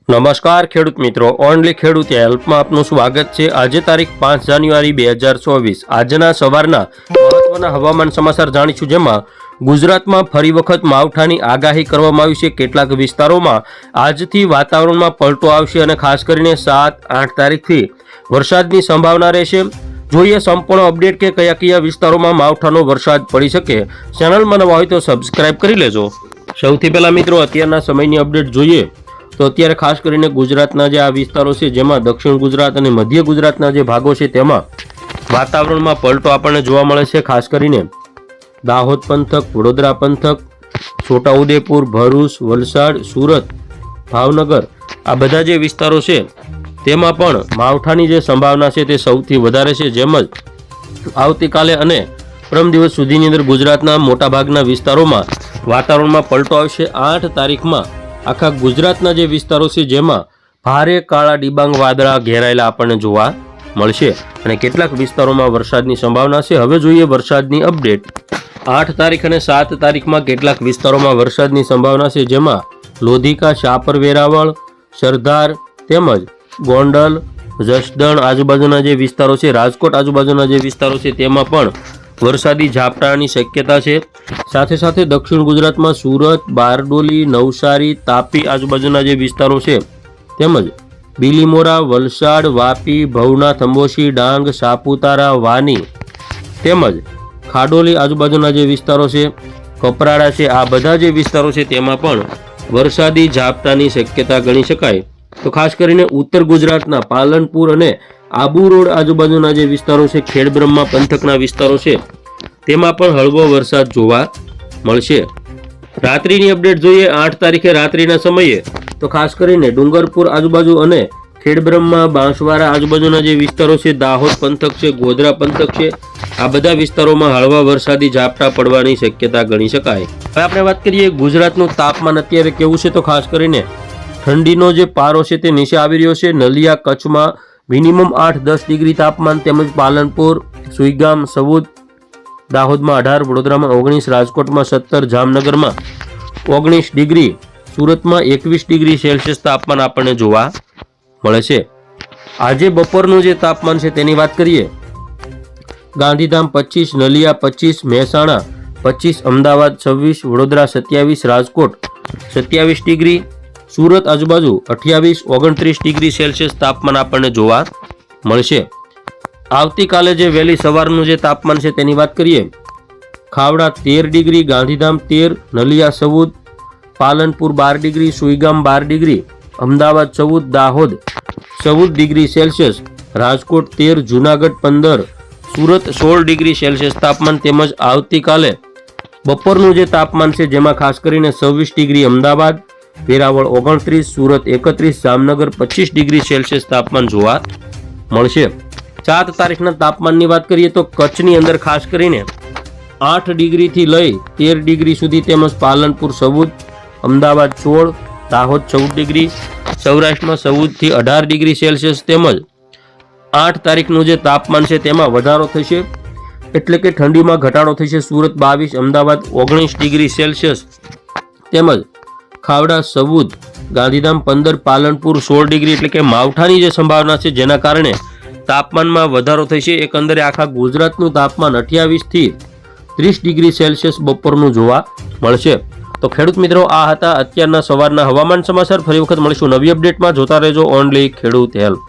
નમસ્કાર ખેડૂત મિત્રો, ઓનલી ખેડૂત હેલ્પમાં આપનું સ્વાગત છે। આજે તારીખ 5 જાન્યુઆરી 2024 આજના સવારના મહત્વના હવામાન સમાચાર જાણીશું, જેમાં ગુજરાતમાં ફરી વખત માવઠાની આગાહી કરવામાં આવી છે। કેટલાક વિસ્તારોમાં આજથી વાતાવરણમાં પલટો આવશે અને ખાસ કરીને 7-8 તારીખથી વરસાદની સંભાવના રહેશે। જોઈએ સંપૂર્ણ અપડેટ કે કયા કયા વિસ્તારોમાં માવઠાનો વરસાદ પડી શકે। ચેનલમાં નવા હોય તો સબસ્ક્રાઇબ કરી લેજો। સૌથી પહેલા મિત્રો અત્યારના સમયની અપડેટ જોઈએ તો અત્યારે ખાસ કરીને ગુજરાતના જે આ વિસ્તારો છે, જેમાં દક્ષિણ ગુજરાત અને મધ્ય ગુજરાતના જે ભાગો છે તેમાં વાતાવરણમાં પલટો આપણને જોવા મળે છે। ખાસ કરીને દાહોદ પંથક, વડોદરા પંથક, છોટાઉદેપુર, ભરૂચ, વલસાડ, સુરત, ભાવનગર આ બધા જે વિસ્તારો છે તેમાં પણ માવઠાની જે સંભાવના છે તે સૌથી વધારે છે। જેમ જ આવતીકાલે અને પરમ દિવસ સુધીની અંદર ગુજરાતના મોટાભાગના વિસ્તારોમાં વાતાવરણમાં પલટો આવશે। 8 તારીખમાં આખા ગુજરાતના જે વિસ્તારો છે જેમાં ભારે કાળા ડિબાંગ વાદળા ઘેરાયેલા આપણને જોવા મળશે અને કેટલાક વિસ્તારોમાં વરસાદની સંભાવના છે। હવે જોઈએ વરસાદની અપડેટ। 8 તારીખ અને 7 તારીખમાં કેટલાક વિસ્તારોમાં વરસાદની સંભાવના છે, જેમાં લોધિકા, શાપર, વેરાવળ, સરદાર તેમજ ગોંડલ, જસદણ આજુબાજુના જે વિસ્તારો છે, રાજકોટ આજુબાજુના જે વિસ્તારો છે તેમાં પણ વરસાદી ઝાપટાની શક્યતા છે। સાથે સાથે દક્ષિણ ગુજરાતમાં સુરત, બારડોલી, નવસારી, તાપી આજુબાજુના જે વિસ્તારો છે તેમજ બીલીમોરા, વલસાડ, વાપી, ભવનાથ, અંબોશી, ડાંગ, સાપુતારા, વાની તેમજ ખાડોલી આજુબાજુના જે વિસ્તારો છે, કપરાડા છે, આ બધા જે વિસ્તારો છે તેમાં પણ વરસાદી ઝાપટાની શક્યતા ગણી શકાય। તો ખાસ કરીને ઉત્તર ગુજરાતના પાલનપુર અને આબુ રોડ આજુબાજુના જે વિસ્તારો છે, ખેડબ્રહ્મા પંથકના વિસ્તારો છે તેમાં પણ હળવો વરસાદ જોવા મળશે। રાત્રિની અપડેટ જોઈએ 8 તારીખે રાત્રિના સમયે તો ખાસ કરીને ડુંગરપુર આજુબાજુ અને ખેડબ્રહ્મા, બાંસવાડા આજુબાજુના જે વિસ્તારો છે, દાહોદ પંથક છે, ગોધરા પંથક છે, આ બધા વિસ્તારોમાં હળવા વરસાદી ઝાપટા પડવાની શક્યતા ગણી શકાય। હવે આપણે વાત કરીએ ગુજરાતનું તાપમાન અત્યારે કેવું છે, તો ખાસ કરીને ઠંડીનો જે પારો છે તે નીચે આવી રહ્યો છે। નલિયા કચ્છમાં મિનિમમ 8-10 ડિગ્રી તાપમાન, તેમજ પાલનપુર, સુઈગામ, સઉદ, દાહોદમાં 18, વડોદરામાં 19, રાજકોટમાં 17, જામનગરમાં 19 ડિગ્રી, સુરતમાં 21 ડિગ્રી સેલ્સિયસ તાપમાન આપણને જોવા મળે છે। આજે બપોરનું જે તાપમાન છે તેની વાત કરીએ, ગાંધીધામ 25, નલિયા 25, મહેસાણા 25, અમદાવાદ 26, વડોદરા 27, રાજકોટ 27 ડિગ્રી, સુરત આજુબાજુ 28, 29 ડિગ્રી સેલ્સિયસ તાપમાન આપણને જોવા મળશે। આવતીકાલે જે વહેલી સવારનું જે તાપમાન છે તેની વાત કરીએ, Khavda 13 degree, Gandhidham 13, Naliya 14, Palanpur 12 degree, Suigam 12 degree, Ahmedabad 14, Dahod 14 degree Celsius, Rajkot 13, Junagadh 15, Surat 16 degree Celsius તાપમાન। તેમજ આવતીકાલે બપોરનું જે તાપમાન છે જેમાં ખાસ કરીને 26 degree Ahmedabad, Veraval 29, Surat 31, Jamnagar 25 degree Celsius તાપમાન જોવા મળશે। 7 તારીખના તાપમાનની વાત કરીએ તો કચ્છની અંદર ખાસ કરીને 8 ડિગ્રીથી લઈ 13 ડિગ્રી સુધી, તેમજ પાલનપુર 14, અમદાવાદ 16, દાહોદ 14 ડિગ્રી, સૌરાષ્ટ્રમાં 14થી 18 ડિગ્રી સેલ્સિયસ, તેમજ 8 તારીખનું જે તાપમાન છે તેમાં વધારો થશે, એટલે કે ઠંડીમાં ઘટાડો થશે। સુરત 22, અમદાવાદ 19 ડિગ્રી સેલ્સિયસ, તેમજ ખાવડા 14, ગાંધીધામ 15, પાલનપુર 16 ડિગ્રી, એટલે કે માવઠાની જે સંભાવના છે જેના કારણે તાપમાનમાં વધારો થશે। એકંદરે આખા ગુજરાતનું તાપમાન 28થી 30 ડિગ્રી સેલ્સિયસ બપોરનું જોવા મળશે। તો ખેડૂત મિત્રો, આ હતા અત્યારના સવારના હવામાન સમાચાર। ફરી વખત મળીશું નવી અપડેટમાં। જોતા રહેજો ઓનલી ખેડૂત હેલ્પ।